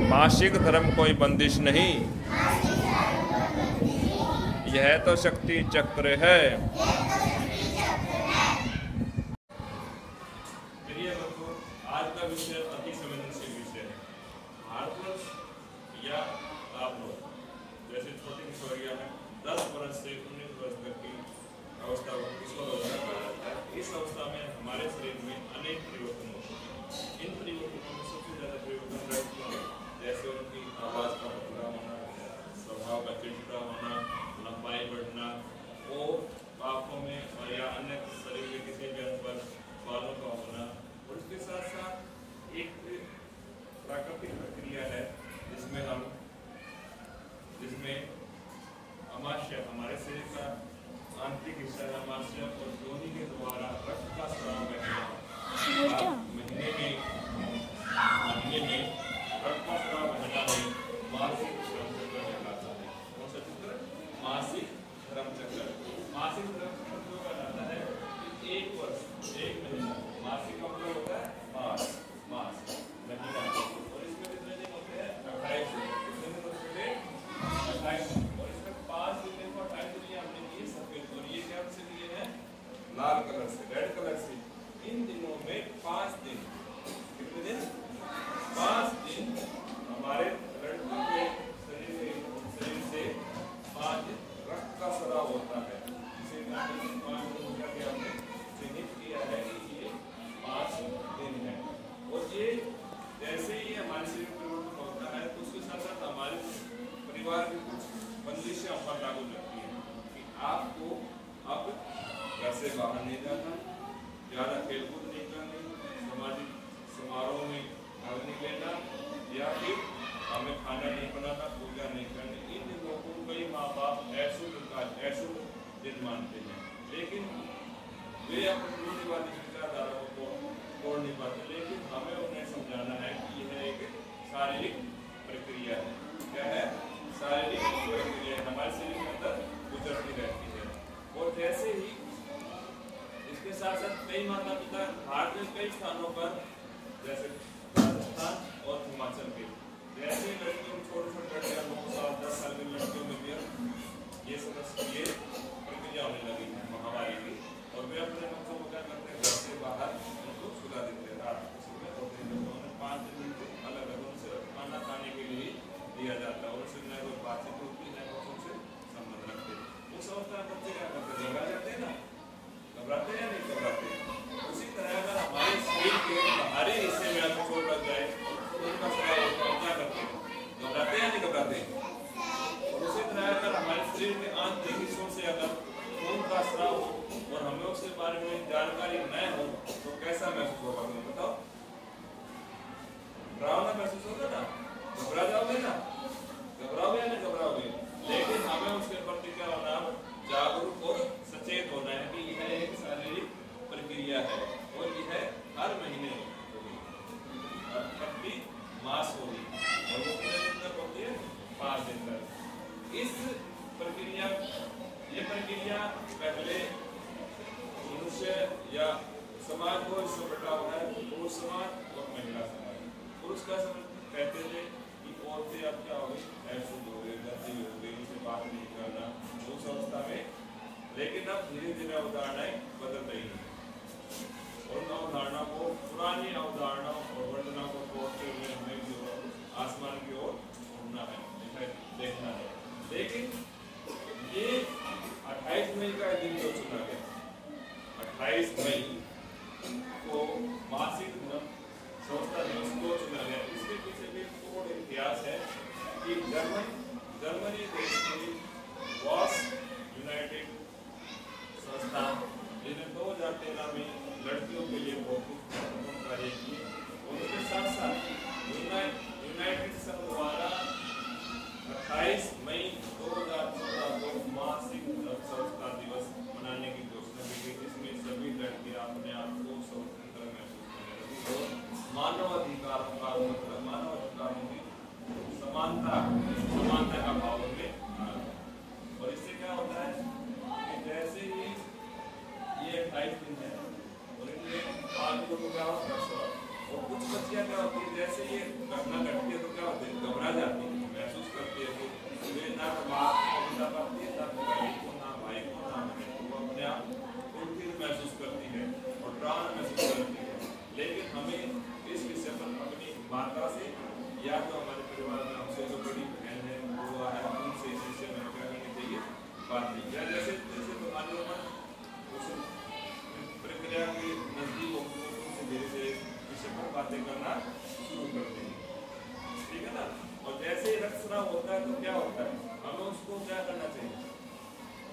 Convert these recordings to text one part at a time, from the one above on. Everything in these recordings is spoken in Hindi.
मासिक धर्म कोई बंदिश नहीं, यह तो शक्ति चक्र है। आज का विषय अति संवेदनशील विषय है। भारतवर्ष या आप लोग जैसे छोटी किशोरिया में 10 वर्ष से 19 वर्ष तक की अवस्था किशोर अवस्था कहा जाता है। इस अवस्था में हमारे शरीर में अनेक परिवर्तन होते हैं। इन परिवर्तनों में सबसे ज्यादा परिवर्तन रहते हैं, जैसे उनकी आवाज का बदलाव होना, स्वभाव का चिड़चिड़ा होना, लंबाई बढ़ना और आंखों में और या अन्य शरीर के किसी भी अंग पर बालों का होना। और इसके साथ साथ एक प्राकृतिक प्रक्रिया है जिसमें अमाशय, हमारे शरीर का आंतरिक हिस्सा अमाशय और योनि के द्वारा रक्त का स्राव बहना। महीने में रक्त का स्राव बहना में मासिक धर्म चक्र कहलाता है। कौन सा चक्र? मासिक धर्म चक्र। मासिक धर्म चक्र जो कहलाता है कि 1 वर्ष 1 महीना, मासिक का मतलब होता है मास महीना। और इसमें कितने दिन होते हैं? 28 दिन। कितने दिन होते हैं? 28 दिन। और इसमें 5 दिन देखो, 28 दिन ये हमने लिए सफेद, और ये क्या से लिए हैं? लाल कलर से, रेड कलर से। इन दिनों में 5 दिन, कितने दिन? 5 दिन हमारे लड़कों के शरीर से 5 दिन रक्त का स्राव होता है। इसे 5 दिन का हमने चिन्हित किया है कि ये 5 दिन है। और ये जैसे ही हमारे शरीर में परिवर्तन होता है तो उसके साथ साथ हमारे परिवार की कुछ बंदिशें हम पर लागू लगती हैं कि आपको अब घर से बाहर नहीं जाना, ज़्यादा खेलकूद नहीं करनी, सामाजिक समारोह में भाग नहीं लेना, या फिर हमें खाना नहीं बनाना, पूजा नहीं करनी। इन दिनों को कई माँ बाप अशुभ दिन मानते हैं, लेकिन वे अपनी रूढ़िवादी विचारधारा को तोड़ नहीं पाते। लेकिन हमें उन्हें समझाना है कि यह एक शारीरिक प्रक्रिया है। क्या है? शारीरिक प्रक्रिया हमारे शरीर के अंदर गुजरती रहती है। और जैसे ही इसके साथ साथ कई माता पिता भारत में कई स्थानों पर, जैसे राजस्थान और हिमाचल के, जैसे लड़कियों छोटे लड़कियां 9 साल 10 साल की लड़कियों में भी ये प्रक्रिया होने लगी है महामारी की। और वे अपने बच्चों को क्या करते हैं? घर से बाहर उनको सुला देते हैं। रात को सुबह और दिन में 5 दिन अलग अलग उनसे खाना खाने के लिए दिया जाता है। और उससे न कोई बातचीत होती है, न बच्चों से संबंध रखते हैं। उस अवस्था में बच्चे क्या करते हैं? घबरा जाते हैं ना? घबराते हैं या नहीं घबराते? उसी तरह अगर हमारे शरीर के बाहरी हिस्से में अगर चोट लग जाए तो उनका स्राव होता है, क्या करते हैं? घबराते हैं या नहीं घबराते? और उसी तरह अगर हमारे शरीर के आंतरिक हिस्सों से अगर खून का स्राव हो और हमें उसके बारे में जानकारी न हो तो कैसा महसूस होगा? बताओ। डरावना महसूस होगा ना? घबरा जाओगे ना? घबराओगे या नहीं घबराओगे? लेकिन हमें उसके प्रति क्या होना? जागरूक और सचेत होना है कि यह एक शारीरिक प्रक्रिया है और यह हर महीने होगी, प्रति मास होगी। और वो कितने दिन तक होती है? 5 दिन तक। इस प्रक्रिया पहले मनुष्य या समाज को इसमें बटा हुआ है, पुरुष समाज और महिला समाज। पुरुष का समझ कहते थे कि औरतें अब क्या हो गई? अशुद्ध हो गई, गंदी हो गई, उनसे बात नहीं करना उस अवस्था में। लेकिन अब धीरे धीरे अवधारणाएं बदल रही हैं और अवधारणा को, पुरानी अवधारणा और वर्तना को तोड़ते हुए हमें जो आसमान की ओर उड़ना है, देखना है। लेकिन ये 28 मई का दिन जो चुना गया, 28 मई को मासिक धर्म संस्था दिवस को चुना गया। इसके पीछे भी थोड़ा इतिहास है कि जर्मनी देश की वॉस यूनाइटेड संस्था, जिन्हें 2013 में लड़कियों के लिए बहुत महत्वपूर्ण कार्य किए, उनके साथ साथ यूनाइटेड संघ द्वारा 28 मई 2014 को मासिक धर्म संस्था दिवस मनाने की घोषणा की गई, जिसमें सभी लड़कियां अपने आप को स्वतंत्र महसूस करने लगी और मानवाधिकारों का मतलब मानवाधिकारों की समानता का भाव में आ गया। और इससे क्या होता है कि जैसे ही ये 28 दिन है और इनमें आदमी को क्या होता है? और कुछ बच्चियां क्या होती है, जैसे ये घटना घटती है तो क्या होती है? या तो हमारे परिवार में हमसे जो बड़ी बहन है बुआ है उनसे इस विषय में क्या करनी चाहिए, बात नहीं। या जैसे जैसे बीमारियों पर उस प्रक्रिया के नजदीक होकर उनसे धीरे धीरे विषय पर बातें करना शुरू करते हैं, ठीक है ना। और जैसे ही रक्तस्राव होता है तो क्या होता है, हमें उसको क्या करना चाहिए,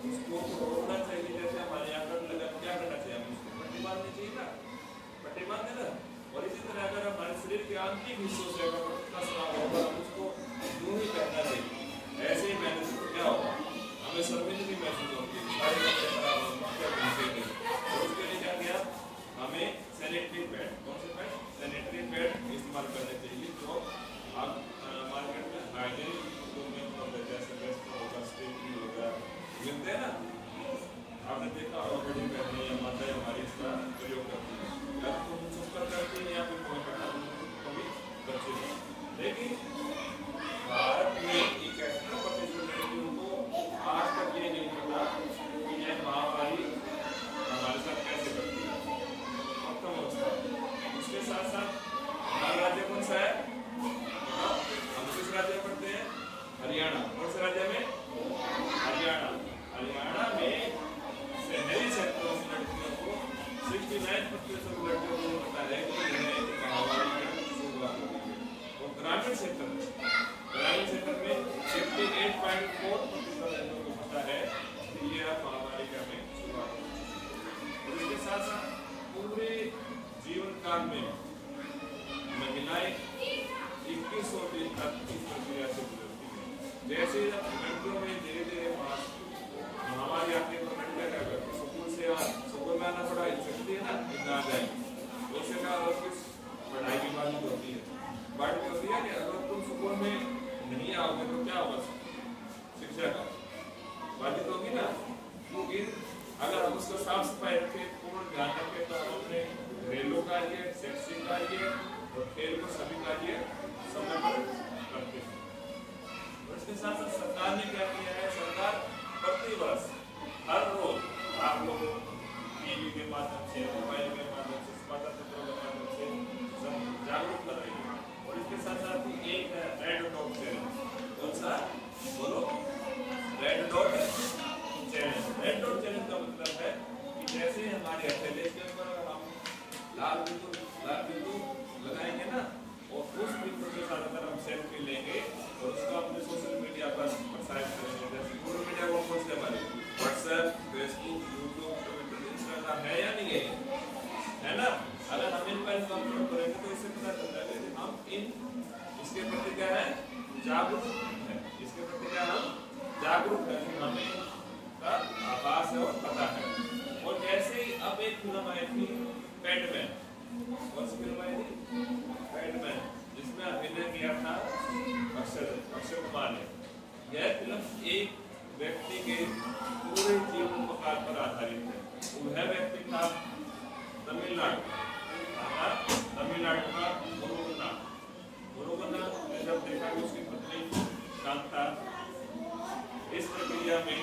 उसको रोकना चाहिए। जैसे हमारे यहाँ पर लगा क्या करना चाहिए, हमें उसको पट्टी बांधनी चाहिए ना, पट्टी बांध देना। और इसी तरह अगर हमारे शरीर के आंतरिक हिस्सों से अगर रक्तस्राव होगा हम उसको यूं ही कहना चाहिए। ऐसे ही मैंने क्या होगा, हमें शर्मिंदगी महसूस होती है, सारे कपड़े खराब होते हैं। और उसके लिए क्या किया, हमें सैनिटरी पैड, कौन से पैड, सैनिटरी पैड इस्तेमाल करने चाहिए जो आप मार्केट में हाइजीनिक जैसे बेस्ट होगा, स्टेपली होगा, मिलते हैं ना। आपने देखा होगा बड़ी बहनें या माता हमारी इसका प्रयोग करती है, या तो चुप कर करती है या फिर कोई करता कभी बच्चे। लेकिन भारत में एक ऐसा प्रतिशत लड़कियों को आज तक ये नहीं पता कि यह महामारी हमारे साथ कैसे करती है, उत्तम अवस्था। उसके साथ साथ हमारा राज्य कौन सा है, हम किस राज्य में पढ़ते हैं, हरियाणा। कौन से राज्य में, हरियाणा। हरियाणा में शहरी क्षेत्रों से लड़कियों को 69% लड़कियों को पता है कि महामारी की शुरुआत होती है। और ग्रामीण क्षेत्र में 58.4% लड़कियों को पता है कि यह महामारी का हमें शुरुआत होती है। और इसके साथ साथ पूरे जीवन काल में महिलाएं 2100 दिन तक इस प्रक्रिया से गुजरती है। जैसे लड़कियों में धीरे धीरे महामारी आती है तो लड़कियां क्या करती है, स्कूल में आना पड़ा सकती है ना, इतना आ जाए तो उससे क्या पढ़ाई की बात होती है, बात होती है कि अगर तुम स्कूल में नहीं आओगे तो क्या होगा, शिक्षा का बाधित होगी ना। क्योंकि अगर हम उसको साफ सफाई रखें, पूर्ण ध्यान रखें तो हम अपने घरेलू कार्य, शैक्षिक कार्य और खेल को सभी कार्य समय पर करते हैं। और इसके साथ साथ सरकार ने क्या किया है, सरकार प्रति वर्ष हर रोज आप लोगों टीवी के माध्यम से, मोबाइल के माध्यम से, समाचार पत्रों के माध्यम से जागरूक कर रही है। और इसके साथ साथ एक रेड डॉट चैलेंज, कौन सा बोलो, red dot challenge. Red dot challenge का मतलब है कि जैसे हमारे हथेली के ऊपर हम लाल बिंदु लगाएंगे ना, और उस बिंदु के साथ अगर हम सेल्फी लेंगे और उसको अपने सोशल मीडिया पर प्रसारित करेंगे, जैसे सोशल मीडिया को कौन से हमारे WhatsApp, Facebook, YouTube, Twitter, Instagram है या नहीं है ना। अगर हम इन पर अपलोड करेंगे तो इससे पता चलता है कि हम इसके प्रति क्या है, जागरूक है, इसके प्रति क्या हम जागरूक है, हमें का आभास है और पता है। और जैसे ही अब एक फिल्म आई थी पैडमैन, कौन सी फिल्म आई थी, पैडमैन, जिसमें अभिनय किया था अक्षय कुमार ने। यह फिल्म एक व्यक्ति के पूरे जीवन काल पर आधारित है। वह व्यक्ति था तमिलनाडु का गुरुगन्ना ने जब देखा कि उसकी पत्नी शांता इस प्रक्रिया में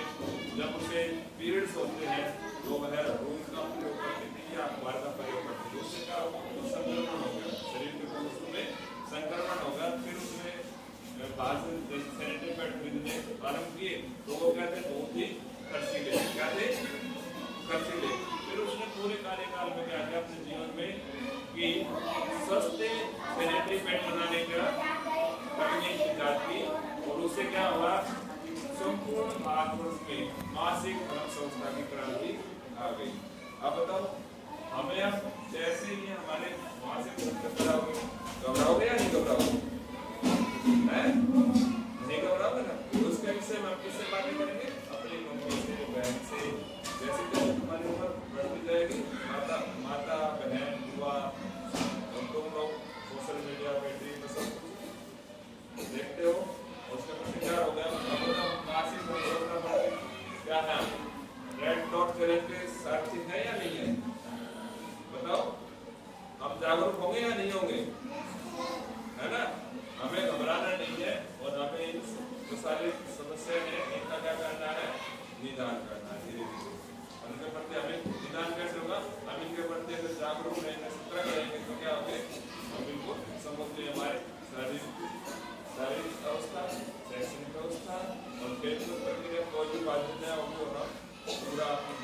जब उसे पीरियड्स होते हैं तो वह रूम का प्रयोग करती थी या अखबार का प्रयोग करती थी, उससे क्या संक्रमण हो गया, शरीर के कोशियों में संक्रमण होगा। फिर उसने बाहर से सैनिटरी पैड खरीदने आरंभ किए तो वो क्या थे, बहुत ही खर्चीले, क्या थे, खर्चीले। फिर उसने पूरे कार्यकाल में क्या किया अपने जीवन में कि सस्ते सैनिटरी पैड बनाने का तकनीक इजाद की, और उससे क्या हुआ, संपूर्ण भारतवर्ष में मासिक धर्म संस्था की क्रांति आ गई। अब बताओ, हमें अब जैसे ही हमारे मासिक धर्म घबराओगे या नहीं घबराओगे, नहीं घबराओगे ना। उसके विषय में हम किससे बातें करेंगे, अपनी मम्मी से, बहन से। जैसे जैसे तुम्हारी उम्र बढ़ती जाएगी, माता बहन बुआ तुम लोग सोशल मीडिया पे टीवी पे सब कुछ देखते हो, उसके प्रति क्या हो गया, मासिक धर्म क्या है, रेड डॉट चैलेंज के साक्षी है या नहीं है, बताओ। हम जागरूक होंगे या नहीं होंगे, है ना। हमें घबराना नहीं है और हमें जो सारी समस्या है इनका क्या करना है, निदान करना है धीरे धीरे। उनके प्रति हमें निदान कैसे होगा, हम इनके प्रति अगर जागरूक रहेंगे, सतर्क रहेंगे तो क्या होंगे, हम बिल्कुल समझते हमारे शारीरिक पूरा आपको